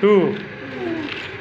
2.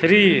3.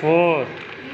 4.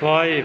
5.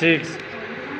6.